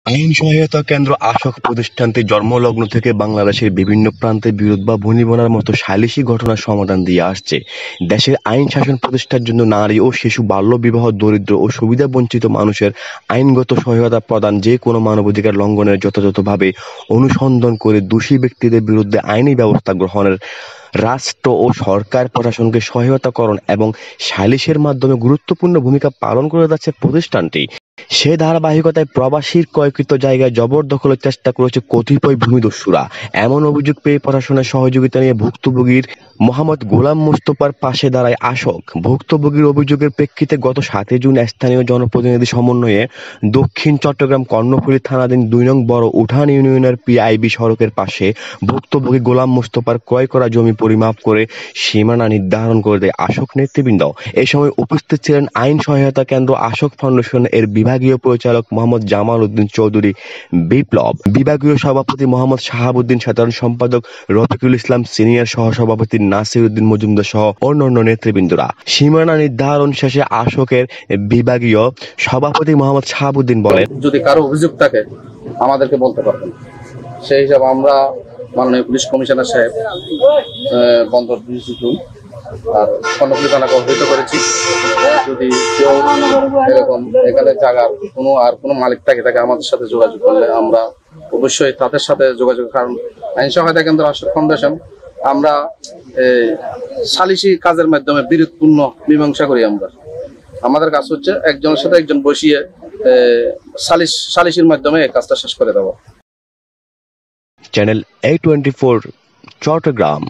আইন সহায়তা কেন্দ্র আশক প্রতিষ্ঠানটি জন্মলগ্ন থেকে বাংলাদেশের বিভিন্ন প্রান্তে বিরোধ বা বনিবনার মতো সালিসি ঘটনার সমাধান দিয়ে আসছে। দেশের আইন শাসন প্রতিষ্ঠার জন্য নারী ও শিশু বাল্যবিবাহ, দরিদ্র ও সুবিধাবঞ্চিত মানুষের আইনগত সহায়তা প্রদান, যে কোনো মানবাধিকার লঙ্ঘনের যথাযথভাবে অনুসন্ধান করে দোষী ব্যক্তিদের বিরুদ্ধে আইনি ব্যবস্থা গ্রহণের, রাষ্ট্র ও সরকার প্রশাসনকে সহায়তাকরণ এবং সালিসের মাধ্যমে গুরুত্বপূর্ণ ভূমিকা পালন করে যাচ্ছে প্রতিষ্ঠানটি। সে ধারাবাহিকতায় প্রবাসীর ক্রয়কৃত জায়গায় জবরদখলের চেষ্টা করেছে কতিপয় ভূমিদস্যুরা। এমন অভিযোগ পেয়ে প্রশাসনের সহযোগিতা নিয়ে ভুক্তভোগীর মোহাম্মদ গোলাম মোস্তফার পাশে দাঁড়ায় আশক। ভুক্তভোগীর অভিযোগের প্রেক্ষিতে গত 7 জুন স্থানীয় জনপ্রতিনিধি সমন্বয়ে দক্ষিণ চট্টগ্রাম কর্ণফুলী থানাধীন 2 নং বড় উঠান ইউনিয়নের পিআইবি সড়কের পাশে ভুক্তভোগী গোলাম মোস্তফার ক্রয় করা জমি পরিমাপ করে সীমানা নির্ধারণ করে দেয় আশক নেতৃবৃন্দ। এ সময় উপস্থিত ছিলেন আইন সহায়তা কেন্দ্র আশক ফাউন্ডেশন এর বিভাগীয় পরিচালক মোহাম্মদ জামাল উদ্দিন চৌধুরী বিপ্লব, বিভাগীয় সভাপতি মোহাম্মদ শাহাবুদ্দিন, সাধারণ সম্পাদক রফিকুল ইসলাম, সিনিয়র সহসভাপতি নাসির উদ্দিন মজুমদার সহ অন্যান্য নেতৃবৃন্দরা। সীমানা নির্ধারণ শেষে আশকের বিভাগীয় সভাপতি মোহাম্মদ শাহাবুদ্দিন বলেন, যদি কারো অভিযোগ থাকে আমাদেরকে বলতে পারবেন। সেই হিসাবে আমরা মাননীয় পুলিশ কমিশনার সাহেব বন্দর আর কর্ণফুলী থানাকে অবহিত করেছি। যদি কেউ এরকম এখানে জায়গার কোনো মালিক থাকে আমাদের সাথে যোগাযোগ করলে আমরা অবশ্যই তাদের সাথে যোগাযোগ, কারণ আইন সহায়তা কেন্দ্র আশক ফাউন্ডেশন আমরা সালিসি কাজের মাধ্যমে বিরোধপূর্ণ মীমাংসা করি। আমাদের কাজ হচ্ছে একজনের সাথে একজন বসিয়ে সালিসির মাধ্যমে এই কাজটা শেষ করে দেব। Channel A24 Chittagong.